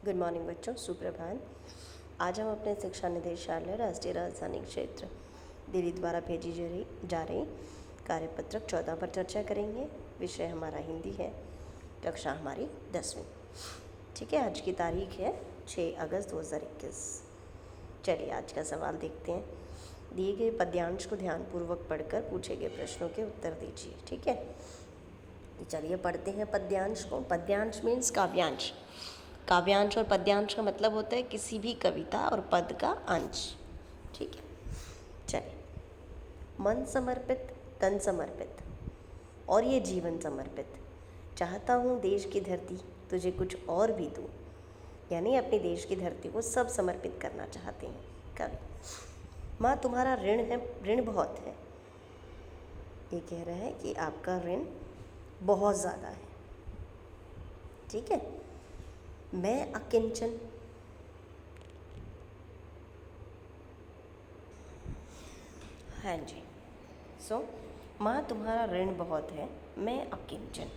Good morning बच्चों, सुप्रभात। आज हम अपने शिक्षा निदेशालय राष्ट्रीय राजधानी क्षेत्र दिल्ली द्वारा भेजी जा रही कार्यपत्रक 14 पर चर्चा करेंगे। विषय हमारा हिंदी है, कक्षा हमारी 10वीं। ठीक है, आज की तारीख है 6 अगस्त 2021। चलिए आज का सवाल देखते हैं। दिए गए पद्यांश को ध्यानपूर्वक पढ़कर पूछे गए प्रश्नों के उत्तर दीजिए। ठीक है, तो चलिए पढ़ते हैं पद्यांश को। पद्यांश मीन्स काव्यांश। काव्यांश और पद्यांश का मतलब होता है किसी भी कविता और पद का अंश। ठीक है, चलिए। मन समर्पित, तन समर्पित और ये जीवन समर्पित, चाहता हूँ देश की धरती तुझे कुछ और भी दूँ। यानी अपने देश की धरती को सब समर्पित करना चाहते हैं कवि। माँ तुम्हारा ऋण है, ऋण बहुत है। ये कह रहा है कि आपका ऋण बहुत ज़्यादा है। ठीक है। मैं अकिंचन, हाँ जी। माँ तुम्हारा ऋण बहुत है, मैं अकिंचन।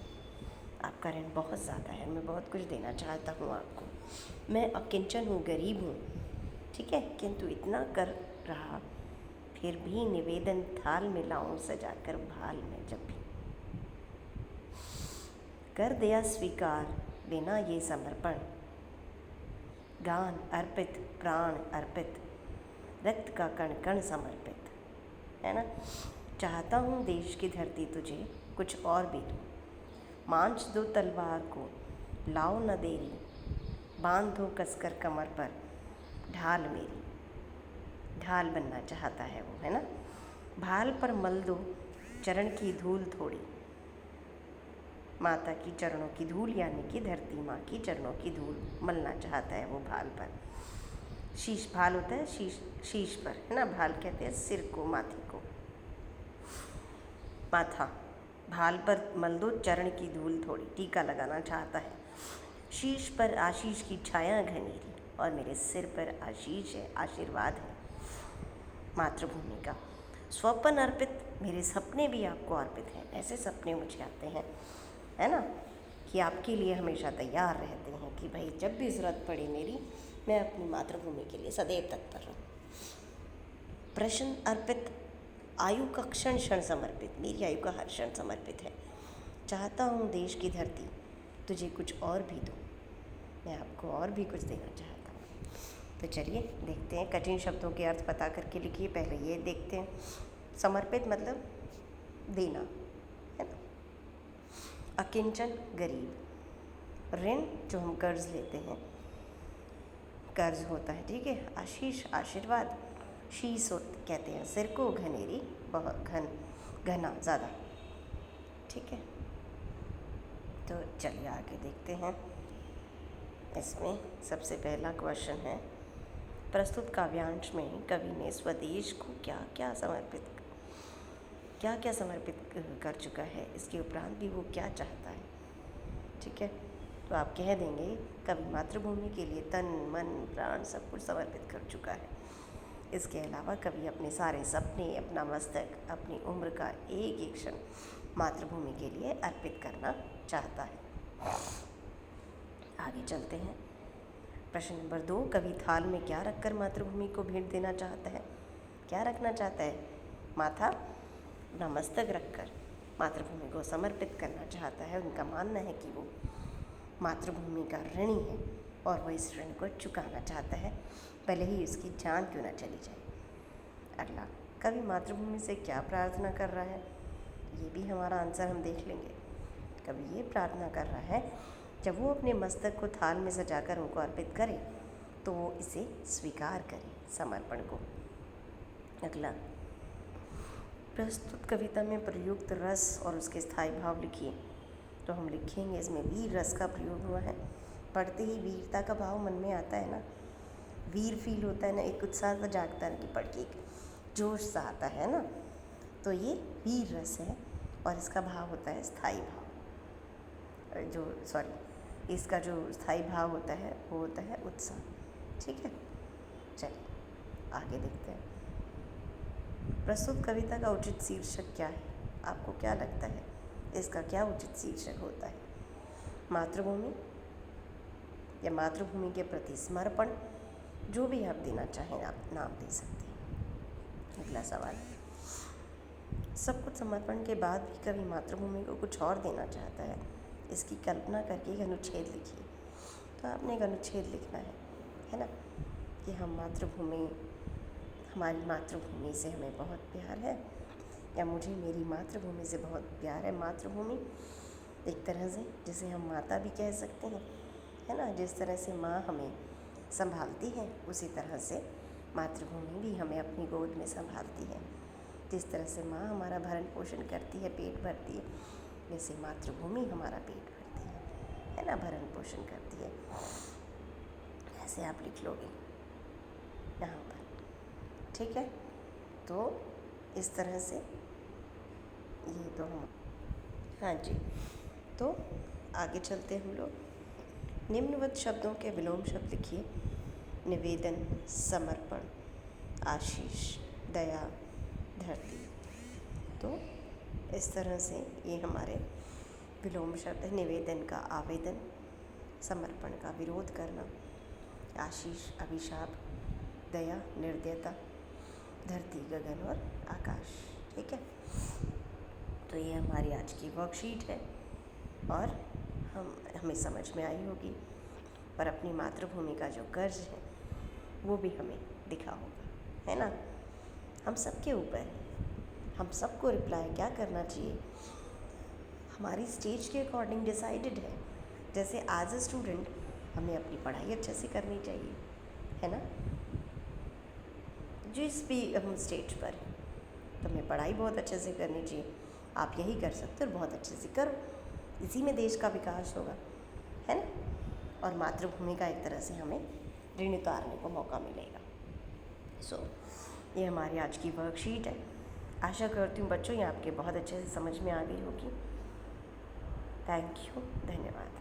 आपका ऋण बहुत ज़्यादा है, मैं बहुत कुछ देना चाहता हूँ आपको। मैं अकिंचन हूँ, गरीब हूँ। ठीक है, किंतु इतना कर रहा फिर भी निवेदन थाल में लाऊं सजाकर भाल में जब भी। कर दिया स्वीकार बिना ये समर्पण, गान अर्पित, प्राण अर्पित, रक्त का कण कण समर्पित। है ना। चाहता हूँ देश की धरती तुझे कुछ और भी दूँ। मांझ दो तलवार को, लाओ न देरी, बांध दो कसकर कमर पर ढाल मेरी। ढाल बनना चाहता है वो, है ना। भाल पर मल दो चरण की धूल थोड़ी। माता की चरणों की धूल, यानी कि धरती माँ की चरणों की धूल मलना चाहता है वो भाल पर। शीश, भाल होता है शीश पर, है ना। भाल कहते हैं सिर को, माथे को। माथा, भाल पर मल दो चरण की धूल थोड़ी, टीका लगाना चाहता है। शीश पर आशीष की छाया घनेरी और मेरे सिर पर आशीष है, आशीर्वाद है मातृभूमि का। स्वप्न अर्पित, मेरे सपने भी आपको अर्पित हैं। ऐसे सपने मुझे आते हैं, है ना, कि आपके लिए हमेशा तैयार रहते हैं कि भाई जब भी ज़रूरत पड़े मेरी, मैं अपनी मातृभूमि के लिए सदैव तत्पर रहूँ। प्रश्न अर्पित, आयु का क्षण क्षण समर्पित, मेरी आयु का हर क्षण समर्पित है। चाहता हूँ देश की धरती तुझे कुछ और भी दूँ, मैं आपको और भी कुछ देना चाहता हूँ। तो चलिए देखते हैं। कठिन शब्दों के अर्थ पता करके लिखिए। पहले ये देखते हैं, समर्पित मतलब देना, है ना। अकिंचन गरीब, ऋण जो हम कर्ज लेते हैं, कर्ज होता है। ठीक है। आशीष आशीर्वाद, शीश कहते हैं सिर को, घनेरी बहुत घना ज़्यादा। ठीक है, तो चलिए आगे देखते हैं। इसमें सबसे पहला क्वेश्चन है, प्रस्तुत काव्यांश में कवि ने स्वदेश को क्या क्या समर्पित कर चुका है, इसके उपरांत भी वो क्या चाहता है। ठीक है, तो आप कह देंगे कवि मातृभूमि के लिए तन मन प्राण सब कुछ समर्पित कर चुका है। इसके अलावा कवि अपने सारे सपने, अपना मस्तक, अपनी उम्र का एक एक क्षण मातृभूमि के लिए अर्पित करना चाहता है। आगे चलते हैं। प्रश्न नंबर 2, कवि थाल में क्या रखकर मातृभूमि को भेंट देना चाहता है। क्या रखना चाहता है। माथा, अपना मस्तक रखकर मातृभूमि को समर्पित करना चाहता है। उनका मानना है कि वो मातृभूमि का ऋणी है और वह इस ऋण को चुकाना चाहता है, भले ही उसकी जान क्यों ना चली जाए। अगला, कवि मातृभूमि से क्या प्रार्थना कर रहा है, ये भी हमारा आंसर हम देख लेंगे। कवि ये प्रार्थना कर रहा है, जब वो अपने मस्तक को थाल में सजाकर उनको अर्पित करे तो वो इसे स्वीकार करे, समर्पण को। अगला, प्रस्तुत कविता में प्रयुक्त रस और उसके स्थायी भाव लिखिए। तो हम लिखेंगे इसमें वीर रस का प्रयोग हुआ है। पढ़ते ही वीरता का भाव मन में आता है ना, वीर फील होता है ना, एक उत्साह सा जागता है कि पढ़ के एक जोश सा आता है ना। तो ये वीर रस है और इसका भाव होता है स्थायी भाव। इसका जो स्थायी भाव होता है वो होता है उत्साह। ठीक है, चलिए आगे देखते हैं। प्रस्तुत कविता का उचित शीर्षक क्या है, आपको क्या लगता है इसका क्या उचित शीर्षक होता है। मातृभूमि, या मातृभूमि के प्रति समर्पण, जो भी आप देना चाहें आप नाम दे सकते हैं। अगला सवाल, सब कुछ समर्पण के बाद भी कभी मातृभूमि को कुछ और देना चाहता है, इसकी कल्पना करके एक अनुच्छेद लिखिए। तो आपने एक अनुच्छेद लिखना है ना, कि हमारी मातृभूमि से हमें बहुत प्यार है, या मुझे मेरी मातृभूमि से बहुत प्यार है। मातृभूमि एक तरह से जिसे हम माता भी कह सकते हैं, है ना। जिस तरह से माँ हमें संभालती है, उसी तरह से मातृभूमि भी हमें अपनी गोद में संभालती है। जिस तरह से माँ हमारा भरण पोषण करती है, पेट भरती है, वैसे मातृभूमि हमारा पेट भरती है ना, भरण पोषण करती है। ऐसे आप लिख लोगे यहाँ पर, ठीक है। तो इस तरह से ये तो हम, हाँ जी। तो आगे चलते हम लोग। निम्नवत शब्दों के विलोम शब्द लिखिए। निवेदन, समर्पण, आशीष, दया, धरती। तो इस तरह से ये हमारे विलोम शब्द है। निवेदन का आवेदन, समर्पण का विरोध करना, आशीष अभिशाप, दया निर्दयता, धरती गगन और आकाश, ठीक है। तो ये हमारी आज की वर्कशीट है और हमें समझ में आई होगी, पर अपनी मातृभूमि का जो कर्ज है वो भी हमें दिखा होगा, है ना। हम सबके ऊपर है, हम सबको रिप्लाई क्या करना चाहिए हमारी स्टेज के अकॉर्डिंग डिसाइडेड है। जैसे एज अ स्टूडेंट हमें अपनी पढ़ाई अच्छे से करनी चाहिए, है ना। जिस भी हम स्टेज पर हैं तो हमें पढ़ाई बहुत अच्छे से करनी चाहिए। आप यही कर सकते हो और बहुत अच्छे से करो, इसी में देश का विकास होगा, है ना। और मातृभूमि का एक तरह से हमें ऋण उतारने को मौका मिलेगा। ये हमारी आज की वर्कशीट है। आशा करती हूँ बच्चों ये आपके बहुत अच्छे से समझ में आ गई होगी। थैंक यू, धन्यवाद।